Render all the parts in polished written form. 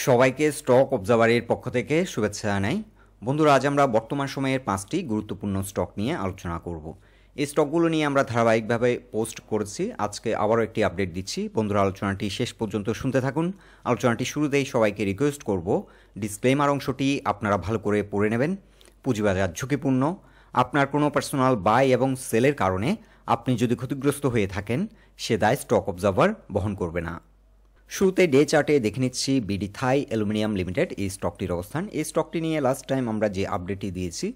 সবাইকে স্টক অবজারভারের পক্ষ থেকে শুভেচ্ছা জানাই। বন্ধুরা, আজ আমরা বর্তমান সময়ের 5টি গুরুত্বপূর্ণ স্টক নিয়ে আলোচনা করব। এই স্টকগুলো নিয়ে আমরা ধারাবাহিকভাবে পোস্ট করেছি। আজকে আবারও একটি আপডেট দিচ্ছি। বন্ধুরা, আলোচনাটি শেষ পর্যন্ত শুনতে থাকুন। আলোচনাটি শুরুতেই সবাইকে রিকোয়েস্ট করব, ডিসক্লেমার অংশটি আপনারা ভালো করে পড়ে নেবেন। পুঁজিবাজার ঝুঁকিপূর্ণ। আপনার কোনো পার্সোনাল বাই এবং সেলের কারণে আপনি যদি ক্ষতিগ্রস্ত হয়ে থাকেন, সে দায় স্টক অবজারভার বহন করবে না। শুরুতে ডে চার্টে দেখে নিচ্ছি BDTHAI অ্যালুমিনিয়াম লিমিটেড এই স্টকটির অবস্থান। এই স্টকটি নিয়ে লাস্ট টাইম আমরা যে আপডেটটি দিয়েছি,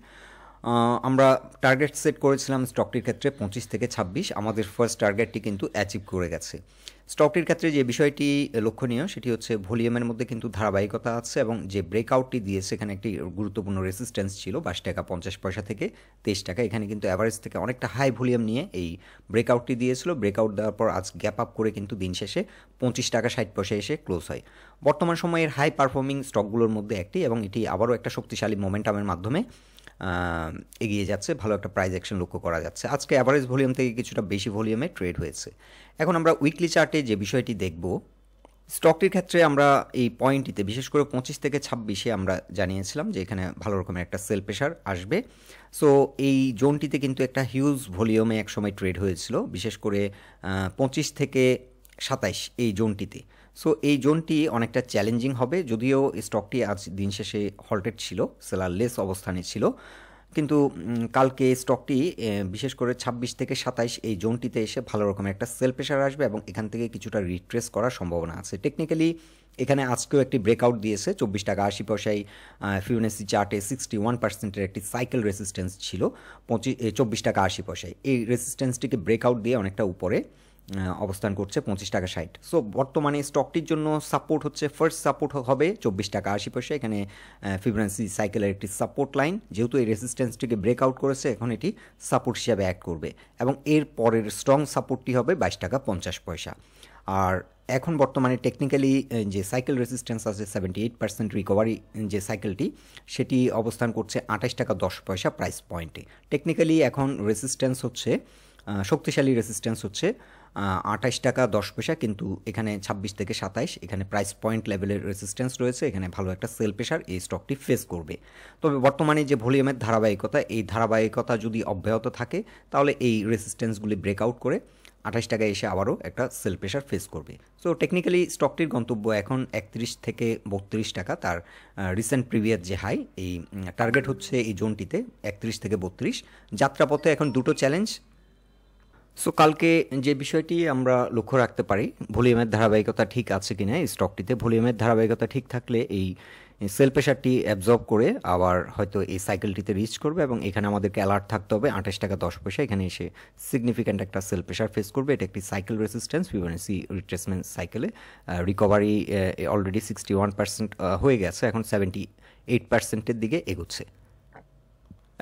আমরা টার্গেট সেট করেছিলাম স্টকটির ক্ষেত্রে 25 থেকে 26। আমাদের ফার্স্ট টার্গেটটি কিন্তু অ্যাচিভ করে গেছে। স্টকটির ক্ষেত্রে যে বিষয়টি লক্ষণীয় সেটি হচ্ছে ভলিউমের মধ্যে কিন্তু ধারাবাহিকতা আছে এবং যে ব্রেকআউটটি দিয়েছে এখানে একটি গুরুত্বপূর্ণ রেসিস্ট্যান্স ছিল 22 টাকা 50 পয়সা থেকে 23 টাকা। এখানে কিন্তু অ্যাভারেজ থেকে অনেকটা হাই ভলিউম নিয়ে এই ব্রেকআউটটি দিয়েছিল। ব্রেকআউট দেওয়ার পর আজ গ্যাপ আপ করে কিন্তু দিন শেষে 25 টাকা 60 পয়সা এসে ক্লোজ হয়। বর্তমান সময়ের হাই পারফর্মিং স্টকগুলোর মধ্যে একটি, এবং এটি আবারও একটা শক্তিশালী মোমেন্টামের মাধ্যমে এগিয়ে যাচ্ছে। ভালো একটা প্রাইস অ্যাকশন লক্ষ্য করা যাচ্ছে। আজকে অ্যাভারেজ ভলিউম থেকে কিছুটা বেশি ভলিউমে ট্রেড হয়েছে। এখন আমরা উইকলি চার্টে যে বিষয়টি দেখব, স্টকটির ক্ষেত্রে আমরা এই পয়েন্টটিতে বিশেষ করে 25 থেকে 26-এ আমরা জানিয়েছিলাম যে এখানে ভালো রকমের একটা সেল প্রেশার আসবে। সো এই জোনটিতে কিন্তু একটা হিউজ ভলিউমে একসময় ট্রেড হয়েছিল, বিশেষ করে 25 থেকে 27 এই জোনটিতে। সো এই জোনটি অনেকটা চ্যালেঞ্জিং হবে, যদিও স্টকটি আজ দিন শেষে হল্টেড ছিল, সেলার লেস অবস্থানে ছিল, কিন্তু কালকে স্টকটি বিশেষ করে 26 থেকে 27 এই জোনটিতে এসে ভালো রকমের একটা সেল প্রেশার আসবে এবং এখান থেকে কিছুটা রিট্রেস করার সম্ভাবনা আছে। টেকনিক্যালি এখানে আজকেও একটি ব্রেকআউট দিয়েছে 24 টাকা 80 পয়সায়। ফিবোনাচি চার্টে 61% একটি সাইকেল রেসিস্ট্যান্স ছিল 24 টাকা 80 পয়সায়। এই রেসিস্ট্যান্সটিকে ব্রেকআউট দিয়ে অনেকটা উপরে অবস্থান করছে 25 টাকা 60। সো বর্তমানে স্টকটির জন্য সাপোর্ট হচ্ছে, ফার্স্ট সাপোর্ট হবে 24 টাকা 80 পয়সা। এখানে ফিবোনাচি সাইকেলের একটি সাপোর্ট লাইন, যেহেতু এই রেসিস্ট্যান্সটিকে ব্রেকআউট করেছে, এখন এটি সাপোর্ট হিসাবে অ্যাক্ট করবে এবং এর পরের স্ট্রং সাপোর্টটি হবে 22 টাকা 50 পয়সা। আর এখন বর্তমানে টেকনিক্যালি যে সাইকেল রেসিস্ট্যান্স আছে 78% রিকভারি যে সাইকেলটি, সেটি অবস্থান করছে 28 টাকা 10 পয়সা প্রাইস পয়েন্টে। টেকনিক্যালি এখন রেসিস্ট্যান্স হচ্ছে, শক্তিশালী রেসিস্ট্যান্স হচ্ছে 28 টাকা 10 পয়সা, কিন্তু এখানে 26 থেকে 27 এখানে প্রাইস পয়েন্ট লেভেলের রেসিস্ট্যান্স রয়েছে। এখানে ভালো একটা সেল প্রেশার এই স্টকটি ফেস করবে। তবে বর্তমানে যে ভলিউমের ধারাবাহিকতা, এই ধারাবাহিকতা যদি অব্যাহত থাকে তাহলে এই রেসিস্ট্যান্সগুলি ব্রেকআউট করে 28 টাকায় এসে আবারও একটা সেল প্রেশার ফেস করবে। সো টেকনিক্যালি স্টকটির গন্তব্য এখন 31 থেকে 32 টাকা। তার রিসেন্ট প্রিভিয়াস যে হাই, এই টার্গেট হচ্ছে এই জোনটিতে 31 থেকে 32। যাত্রাপথে এখন দুটো চ্যালেঞ্জ। সো কালকে যে বিষয়টি আমরা লক্ষ্য রাখতে পারি, ভলিউমের ধারাবাহিকতা ঠিক আছে কিনা এই স্টকটিতে। ভলিউমের ধারাবাহিকতা ঠিক থাকলে এই সেল প্রেশারটি অ্যাবজর্ব করে আবার হয়তো এই সাইকেলটিতে রিচ করবে এবং এখানে আমাদেরকে অ্যালার্ট থাকতে হবে 28 টাকা 10 পয়সা। এখানে এসে সিগনিফিক্যান্ট একটা সেল প্রেশার ফেস করবে। এটা একটি সাইকেল রেসিস্ট্যান্স, ফিবোনাচি রিট্রেসমেন্ট সাইকেলে রিকভারি অলরেডি 61% হয়ে গেছে, এখন 78%-এর দিকে এগোচ্ছে।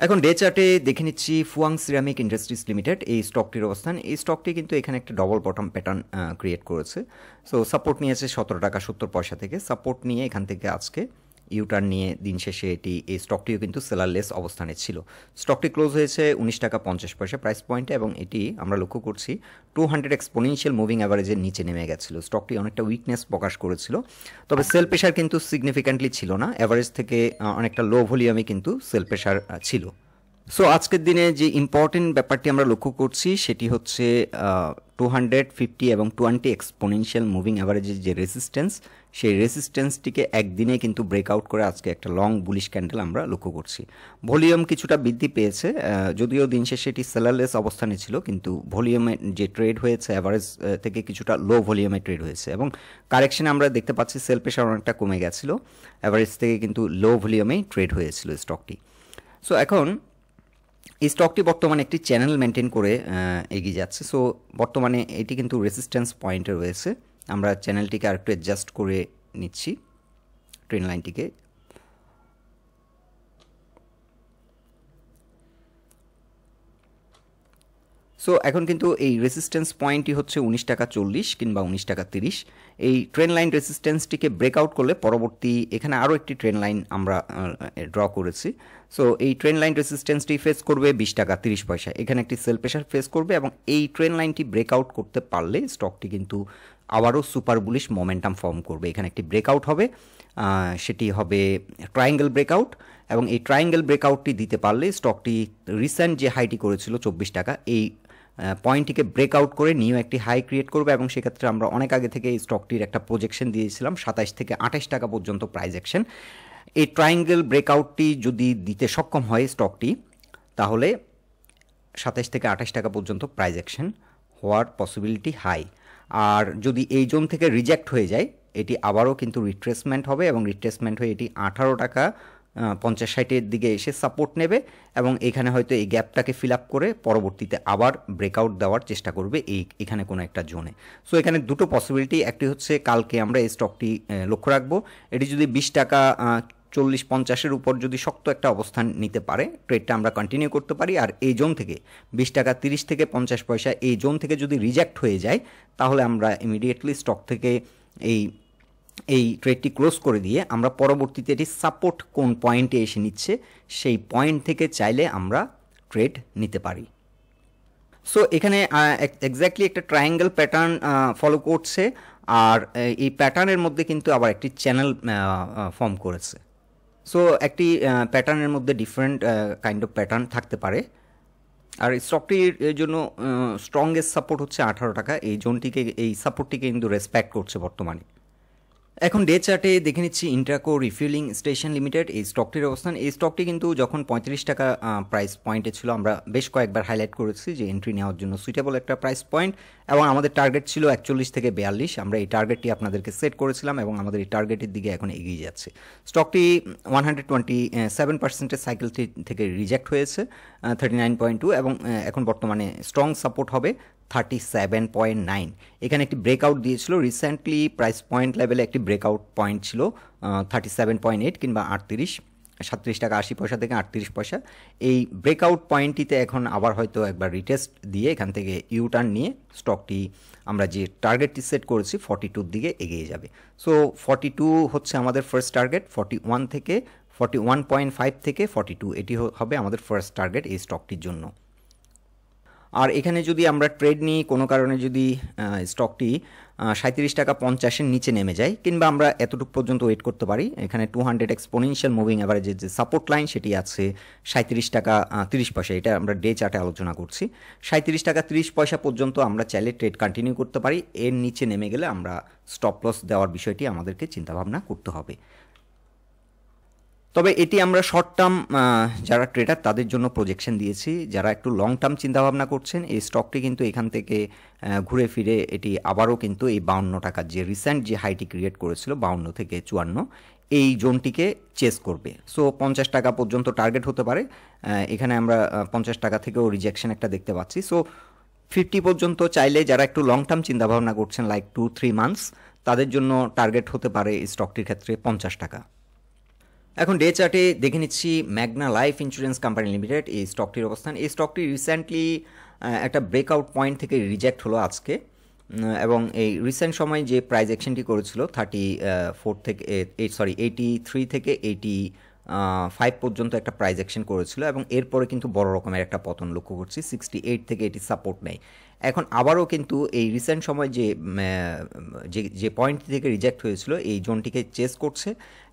এখন ডে চার্টে দেখে নিচ্ছি ফুয়াং সিরামিক ইন্ডাস্ট্রিজ লিমিটেড এই স্টকটির অবস্থান। এই স্টকটি কিন্তু এখানে একটা ডবল বটম প্যাটার্ন ক্রিয়েট করেছে। সো সাপোর্ট নিয়েছে 17 টাকা 70 পয়সা থেকে। সাপোর্ট নিয়ে এখান থেকে আজকে ইউটার্ন নিয়ে দিন শেষে এই স্টকটিও কিন্তু সেলারলেস অবস্থানে ছিল। স্টকটি ক্লোজ হয়েছে 19 টাকা 50 পয়সা প্রাইস পয়েন্টে এবং এটি আমরা লক্ষ্য করছি 200 এক্সপোনেনশিয়াল মুভিং অ্যাভারেজের নিচে নেমে গেছিল। স্টকটি অনেকটা উইকনেস প্রকাশ করেছিল, তবে সেল প্রেশার কিন্তু সিগনিফিক্যান্টলি ছিল না। অ্যাভারেজ থেকে অনেকটা লো ভলিউমে কিন্তু সেল প্রেশার ছিল। সো আজকের দিনে যে ইম্পর্টেন্ট ব্যাপারটি আমরা লক্ষ্য করছি সেটি হচ্ছে 250 এবং 20 এক্সপোনেনশিয়াল মুভিং অ্যাভারেজের যে রেসিস্ট্যান্স, সেই রেসিস্ট্যান্সটিকে একদিনে কিন্তু ব্রেকআউট করে আজকে একটা লং বুলিশ ক্যান্ডেল আমরা লক্ষ্য করছি। ভলিউম কিছুটা বৃদ্ধি পেয়েছে, যদিও দিন শেষে এটি সেলারলেস অবস্থানে ছিল, কিন্তু ভলিউমে যে ট্রেড হয়েছে অ্যাভারেজ থেকে কিছুটা লো ভলিউমে ট্রেড হয়েছে এবং কারেকশনে আমরা দেখতে পাচ্ছি সেল প্রেশার অনেকটা কমে গেছিল, অ্যাভারেজ থেকে কিন্তু লো ভলিউমেই ট্রেড হয়েছিল স্টকটি। সো এখন এই স্টকটি বর্তমানে একটি চ্যানেল মেনটেন করে এগিয়ে যাচ্ছে। সো বর্তমানে এটি কিন্তু রেসিস্ট্যান্স পয়েন্টে রয়েছে। আমরা চ্যানেলটিকে আরেকটু অ্যাডজাস্ট করে নিচ্ছি, ট্রেন লাইনটিকে। সো এখন কিন্তু এই রেসিস্ট্যান্স পয়েন্টটি হচ্ছে 19 টাকা 40 কিংবা 19 টাকা 30। এই ট্রেন লাইন রেসিস্ট্যান্সটিকে ব্রেকআউট করলে পরবর্তী এখানে আরও একটি ট্রেন লাইন আমরা ড্র করেছি। সো এই ট্রেন লাইন রেসিস্ট্যান্সটি ফেস করবে 20 টাকা 30 পয়সা। এখানে একটি সেল প্রেশার ফেস করবে এবং এই ট্রেন লাইনটি ব্রেকআউট করতে পারলে স্টকটি কিন্তু আবারও সুপার বুলিশ মোমেন্টাম ফর্ম করবে। এখানে একটি ব্রেকআউট হবে, সেটি হবে ট্রায়াঙ্গেল ব্রেকআউট, এবং এই ট্রায়াঙ্গেল ব্রেকআউটটি দিতে পারলে স্টকটি রিসেন্ট যে হাইটি করেছিল 24 টাকা, এই পয়েন্টটিকে ব্রেকআউট করে নিউ একটি হাই ক্রিয়েট করবে, এবং সেক্ষেত্রে আমরা অনেক আগে থেকে এই স্টকটির একটা প্রজেকশন দিয়েছিলাম 27 থেকে 28 টাকা পর্যন্ত প্রাইস অ্যাকশন। এই ট্রায়াঙ্গেল ব্রেকআউটটি যদি দিতে সক্ষম হয় স্টকটি, তাহলে 27 থেকে 28 টাকা পর্যন্ত প্রাইস অ্যাকশন হওয়ার পসিবিলিটি হাই। আর যদি এই জোন থেকে রিজেক্ট হয়ে যায়, এটি আবারও কিন্তু রিট্রেসমেন্ট হবে, এবং রিট্রেসমেন্ট হয়ে এটি 18 টাকা 50-60 দিকে এসে সাপোর্ট নেবে, এবং এখানে হয়তো এই গ্যাপটাকে ফিল আপ করে পরবর্তীতে আবার ব্রেকআউট দেওয়ার চেষ্টা করবে এখানে কোনো একটা জোনে। সো এখানে দুটো পসিবিলিটি, একটি হচ্ছে কালকে আমরা এই স্টকটি লক্ষ্য রাখবো, এটি যদি 20 টাকা 40-50 উপর যদি শক্ত একটা অবস্থান নিতে পারে, ট্রেডটা আমরা কন্টিনিউ করতে পারি। আর এই জোন থেকে 20 টাকা 30 থেকে 50 পয়সা এই জোন থেকে যদি রিজেক্ট হয়ে যায়, তাহলে আমরা ইমিডিয়েটলি স্টক থেকে এই ট্রেডটি ক্লোজ করে দিয়ে আমরা পরবর্তীতে এটি সাপোর্ট কোন পয়েন্টে এসে নিচ্ছে সেই পয়েন্ট থেকে চাইলে আমরা ট্রেড নিতে পারি। সো এখানে এক্স্যাক্টলি একটা ট্রায়াঙ্গেল প্যাটার্ন ফলো করছে, আর এই প্যাটার্নের মধ্যে কিন্তু আবার একটি চ্যানেল ফর্ম করেছে। সো একটি প্যাটার্নের মধ্যে ডিফারেন্ট কাইন্ড অফ প্যাটার্ন থাকতে পারে, আর স্টকটির জন্য স্ট্রংগেস্ট সাপোর্ট হচ্ছে 18 টাকা। এই জোনটিকে, এই সাপোর্টটিকে কিন্তু রেসপেক্ট করছে বর্তমানে। এখন ডে চার্টে দেখে নিচ্ছি ইন্ট্রাকো রিফিলিং স্টেশন লিমিটেড, এই স্টকটির অবস্থান। এই স্টকটি কিন্তু যখন 35 টাকা প্রাইস পয়েন্টে ছিল, আমরা বেশ কয়েকবার হাইলাইট করেছি যে এন্ট্রি নেওয়ার জন্য সুইটেবল একটা প্রাইস পয়েন্ট, এবং আমাদের টার্গেট ছিল 41 থেকে 42। আমরা এই টার্গেটটি আপনাদেরকে সেট করেছিলাম, এবং আমাদের এই টার্গেটের দিকে এখন এগিয়ে যাচ্ছে। স্টকটি 127% সাইকেল থেকে রিজেক্ট হয়েছে 39.2, এবং এখন বর্তমানে স্ট্রং সাপোর্ট হবে 37.9। এখানে একটি ব্রেকআউট দিয়েছিল রিসেন্টলি, প্রাইস পয়েন্ট লেভেলে একটি ব্রেকআউট পয়েন্ট ছিল 37.8 কিংবা 37 টাকা 80 পয়সা থেকে 38 পয়সা। এই ব্রেকআউট পয়েন্টটিতে এখন আবার হয়তো একবার রিটেস্ট দিয়ে এখান থেকে ইউটার্ন নিয়ে স্টকটি আমরা যে টার্গেটটি সেট করেছি 42 দিকে এগিয়ে যাবে। সো 42 হচ্ছে আমাদের ফার্স্ট টার্গেট, 41 থেকে 41.5 থেকে 42 এটি হবে আমাদের ফার্স্ট টার্গেট এই স্টকটির জন্য। আর এখানে যদি আমরা ট্রেড নিই, কোনো কারণে যদি স্টকটি 37 টাকা 50-এর নিচে নেমে যায়, কিংবা আমরা এতটুকু পর্যন্ত ওয়েট করতে পারি, এখানে 200 এক্সপোনেনশিয়াল মুভিং অ্যাভারেজের যে সাপোর্ট লাইন সেটি আছে 37 টাকা 30 পয়সা, এটা আমরা ডে চার্টে আলোচনা করছি। 37 টাকা 30 পয়সা পর্যন্ত আমরা চাইলে ট্রেড কন্টিনিউ করতে পারি, এর নিচে নেমে গেলে আমরা স্টপ লস দেওয়ার বিষয়টি আমাদেরকে চিন্তাভাবনা করতে হবে। তবে এটি আমরা শর্ট টার্ম যারা ট্রেডার তাদের জন্য প্রজেকশন দিয়েছি। যারা একটু লং টার্ম চিন্তাভাবনা করছেন, এই স্টকটি কিন্তু এখান থেকে ঘুরে ফিরে এটি আবারও কিন্তু এই 52 টাকার যে রিসেন্ট যে হাইটি ক্রিয়েট করেছিল 52 থেকে 54, এই জোনটিকে চেস করবে। সো 50 টাকা পর্যন্ত টার্গেট হতে পারে। এখানে আমরা 50 টাকা থেকেও রিজেকশন একটা দেখতে পাচ্ছি। সো 50 পর্যন্ত চাইলে যারা একটু লং টার্ম চিন্তাভাবনা করছেন, লাইক 2-3 মান্থস, তাদের জন্য টার্গেট হতে পারে এই স্টকটির ক্ষেত্রে 50 টাকা। এখন ডে চার্টে দেখে নিচ্ছি মেঘনা লাইফ ইন্স্যুরেন্স কোম্পানি লিমিটেড, এই স্টকটির অবস্থান। এই স্টকটি রিসেন্টলি একটা ব্রেকআউট পয়েন্ট থেকে রিজেক্ট হলো আজকে, এবং এই রিসেন্ট সময় যে প্রাইস অ্যাকশনটি করেছিল 83 থেকে 85 পর্যন্ত একটা প্রাইস অ্যাকশন করেছিল, এবং এরপরে কিন্তু বড় রকমের একটা পতন লক্ষ্য করছি। 68 থেকে এটি সাপোর্ট নেয়। এখন আবারও কিন্তু এই রিসেন্ট সময় যে পয়েন্ট থেকে রিজেক্ট হয়েছিল এই জোনটিকে চেস করছে,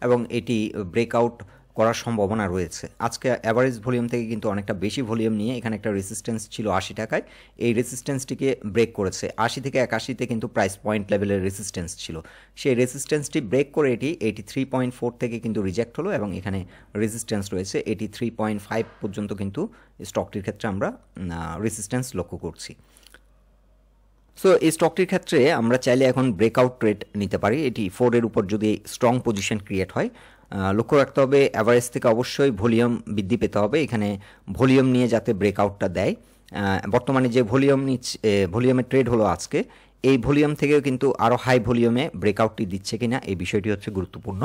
এবং এটি ব্রেকআউট করার সম্ভাবনা রয়েছে। আজকে অ্যাভারেজ ভলিউম থেকে কিন্তু অনেকটা বেশি ভলিউম নিয়ে এখানে একটা রেসিস্ট্যান্স ছিল 80 টাকায়, এই রেসিস্ট্যান্সটিকে ব্রেক করেছে। 80 থেকে 81-তে কিন্তু প্রাইস পয়েন্ট লেভেলের রেসিস্ট্যান্স ছিল, সেই রেসিস্ট্যান্সটি ব্রেক করে এটি 83.4 থেকে কিন্তু রিজেক্ট হলো, এবং এখানে রেসিস্ট্যান্স রয়েছে 83.5 পর্যন্ত কিন্তু স্টকটির ক্ষেত্রে আমরা রেসিস্ট্যান্স লক্ষ্য করছি। সো এই স্টকটির ক্ষেত্রে আমরা চাইলে এখন ব্রেকআউট ট্রেড নিতে পারি। এটি 4 এর উপর যদি স্ট্রং পজিশন ক্রিয়েট হয়, লক্ষ্য রাখতে হবে অ্যাভারেজ থেকে অবশ্যই ভলিউম বৃদ্ধি পেতে হবে। এখানে ভলিউম নিয়ে যাতে ব্রেকআউটটা দেয়। বর্তমানে যে ভলিউমের ট্রেড হলো আজকে, এই ভলিউম থেকেও কিন্তু আরও হাই ভলিউমে ব্রেকআউটটি দিচ্ছে কিনা এই বিষয়টি হচ্ছে গুরুত্বপূর্ণ।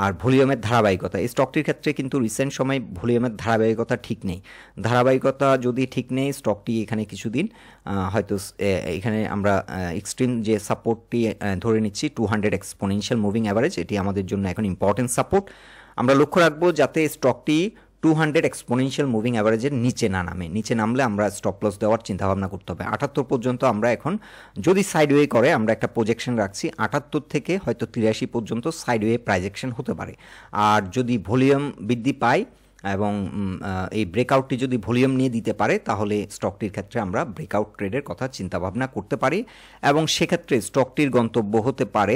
আর ভলিউমের ধারাবাহিকতা, এই স্টকটির ক্ষেত্রে কিন্তু রিসেন্ট সময় ভলিউমের ধারাবাহিকতা ঠিক নেই। ধারাবাহিকতা যদি ঠিক নেই, স্টকটি এখানে কিছুদিন হয়তো এখানে আমরা এক্সট্রিম যে সাপোর্টটি ধরে নিচ্ছি 200 এক্সপোনেনশিয়াল মুভিং অ্যাভারেজ, এটি আমাদের জন্য এখন ইম্পর্টেন্ট সাপোর্ট। আমরা লক্ষ্য রাখবো যাতে স্টকটি 200 এক্সপোনেনশিয়াল মুভিং অ্যাভারেজের নিচে না নামে। নিচে নামলে আমরা স্টপ লস দেওয়ার চিন্তাভাবনা করতে হবে। 78 পর্যন্ত আমরা এখন যদি সাইডওয়ে করে আমরা একটা প্রজেকশন রাখছি, 78 থেকে হয়তো 83 পর্যন্ত সাইডওয়ে প্রাইজেকশন হতে পারে। আর যদি ভলিউম বৃদ্ধি পায় এবং এই ব্রেকআউটটি যদি ভলিউম নিয়ে দিতে পারে তাহলে স্টকটির ক্ষেত্রে আমরা ব্রেকআউট ট্রেডের কথা চিন্তাভাবনা করতে পারি এবং সেক্ষেত্রে স্টকটির গন্তব্য হতে পারে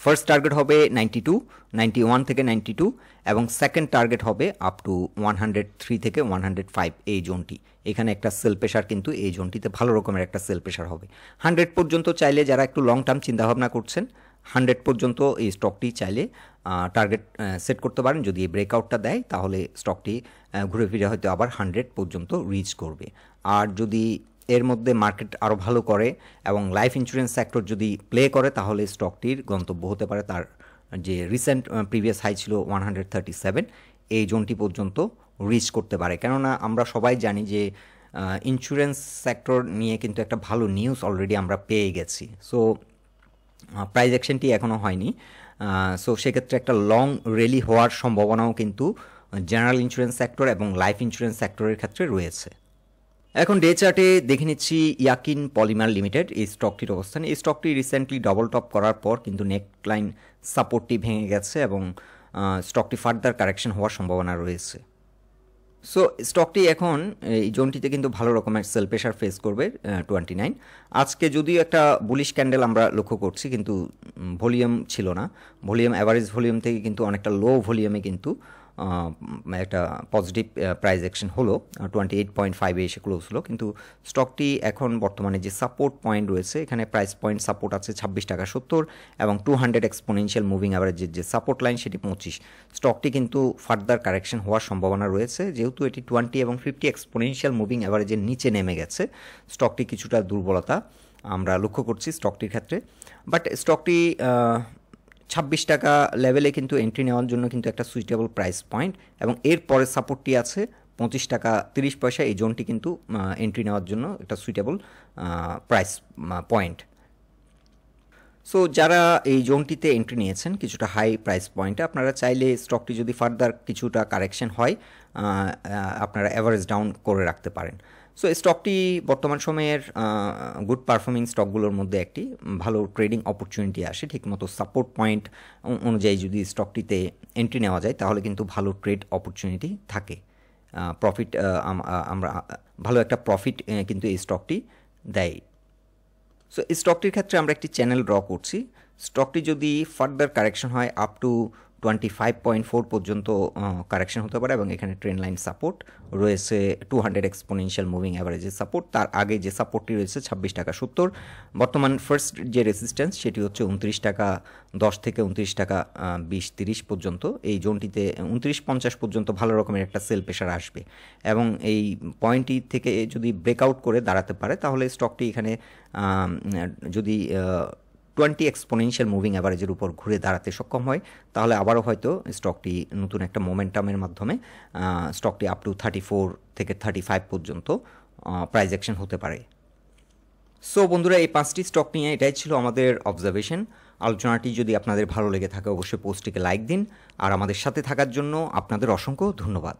ফার্স্ট টার্গেট হবে 92, 91 থেকে 92 এবং সেকেন্ড টার্গেট হবে আপ টু 103 থেকে 105 এই জোনটি। এখানে একটা সেল প্রেশার কিন্তু এই জোনটিতে ভালো রকমের একটা সেল প্রেশার হবে। 100 পর্যন্ত চাইলে যারা একটু লং টার্ম চিন্তাভাবনা করছেন 100 পর্যন্ত এই স্টকটি চাইলে টার্গেট সেট করতে পারেন। যদি এই ব্রেকআউটটা দেয় তাহলে স্টকটি ঘুরে ফিরে হয়তো আবার 100 পর্যন্ত রিচ করবে। আর যদি এর মধ্যে মার্কেট আরও ভালো করে এবং লাইফ ইন্স্যুরেন্স সেক্টর যদি প্লে করে তাহলে স্টকটির গন্তব্য হতে পারে তার যে রিসেন্ট প্রিভিয়াস হাই ছিল 137 এই জোনটি পর্যন্ত রিচ করতে পারে। কেননা আমরা সবাই জানি যে ইন্স্যুরেন্স সেক্টর নিয়ে কিন্তু একটা ভালো নিউজ অলরেডি আমরা পেয়ে গেছি। সো প্রাইস অ্যাকশনটি এখনও হয়নি। সো সেক্ষেত্রে একটা লং র্যালি হওয়ার সম্ভাবনাও কিন্তু জেনারেল ইন্স্যুরেন্স সেক্টর এবং লাইফ ইন্স্যুরেন্স সেক্টরের ক্ষেত্রে রয়েছে। এখন ডে চার্টে দেখে নিচ্ছি ইয়াকিন পলিমার লিমিটেড এই স্টকটির অবস্থান। এই স্টকটি রিসেন্টলি ডবল টপ করার পর কিন্তু নেকলাইন সাপোর্টটি ভেঙে গেছে এবং স্টকটি ফার্দার কারেকশন হওয়ার সম্ভাবনা রয়েছে। সো স্টকটি এখন এই জোনটিতে কিন্তু ভালো রকমের সেল প্রেশার ফেস করবে 29। আজকে যদিও একটা বুলিশ ক্যান্ডেল আমরা লক্ষ্য করছি কিন্তু ভলিউম ছিল না, ভলিউম অ্যাভারেজ ভলিউম থেকে কিন্তু অনেকটা লো ভলিউমে কিন্তু একটা পজিটিভ প্রাইস অ্যাকশন হলো, 28.5 এসে ক্লোজ হলো। কিন্তু স্টকটি এখন বর্তমানে যে সাপোর্ট পয়েন্ট রয়েছে এখানে প্রাইস পয়েন্ট সাপোর্ট আছে 26 টাকা 70 এবং 200 এক্সপোনেনশিয়াল মুভিং অ্যাভারেজের যে সাপোর্ট লাইন সেটি 25। স্টকটি কিন্তু ফার্দার কারেকশন হওয়ার সম্ভাবনা রয়েছে যেহেতু এটি 20 এবং 50 এক্সপোনেনশিয়াল মুভিং অ্যাভারেজের নিচে নেমে গেছে। স্টকটি কিছুটা দুর্বলতা আমরা লক্ষ্য করছি স্টকটির ক্ষেত্রে, বাট স্টকটি 26 টাকা লেভেলে কিন্তু এন্ট্রি নেওয়ার জন্য কিন্তু একটা সুইটেবল প্রাইস পয়েন্ট এবং এর পরে সাপোর্টটি আছে 25 টাকা 30 পয়সা। এই জোনটি কিন্তু এন্ট্রি নেওয়ার জন্য একটা সুইটেবল প্রাইস পয়েন্ট। সো যারা এই জোনটিতে এন্ট্রি নিয়েছেন কিছুটা হাই প্রাইস পয়েন্টে, আপনারা চাইলে স্টকটি যদি ফার্দার কিছুটা কারেকশন হয় আপনারা অ্যাভারেজ ডাউন করে রাখতে পারেন। সো স্টকটি বর্তমান সময়ের গুড পারফর্মিং স্টকগুলোর মধ্যে একটি, ভালো ট্রেডিং অপরচুনিটি আসে ঠিকমতো সাপোর্ট পয়েন্ট অনুযায়ী যদি স্টকটিতে এন্ট্রি নেওয়া যায় তাহলে কিন্তু ভালো ট্রেড অপরচুনিটি থাকে, প্রফিট আমরা ভালো একটা প্রফিট কিন্তু এই স্টকটি দেয়। সো এই স্টকটির ক্ষেত্রে আমরা একটি চ্যানেল ড্র করছি। স্টকটি যদি ফার্দার কারেকশন হয় আপ টু 25.4 পর্যন্ত কারেকশন হতে পারে এবং এখানে ট্রেন্ড লাইন সাপোর্ট রয়েছে 200 এক্সপোনেনশিয়াল মুভিং অ্যাভারেজের সাপোর্ট। তার আগে যে সাপোর্টটি রয়েছে 26 টাকা 70। বর্তমান ফার্স্ট যে রেসিস্ট্যান্স সেটি হচ্ছে 29 টাকা 10 থেকে 29 টাকা 20-30 পর্যন্ত। এই জোনটিতে 29.50 পর্যন্ত ভালো রকমের একটা সেল প্রেশার আসবে এবং এই পয়েন্টটি থেকে যদি ব্রেকআউট করে দাঁড়াতে পারে তাহলে স্টকটি এখানে যদি 20 এক্সপোনেনশিয়াল মুভিং অ্যাভারেজের উপর ঘুরে দাঁড়াতে সক্ষম হয় তাহলে আবারও হয়তো স্টকটি নতুন একটা মোমেন্টামের মাধ্যমে স্টকটি আপ টু 34 থেকে 35 পর্যন্ত প্রাইস অ্যাকশন হতে পারে। সো বন্ধুরা এই 5টি স্টক নিয়ে এটাই ছিল আমাদের অবজারভেশন। আলোচনাটি যদি আপনাদের ভালো লেগে থাকে অবশ্যই পোস্টটিকে লাইক দিন আর আমাদের সাথে থাকার জন্য আপনাদের অসংখ্য ধন্যবাদ।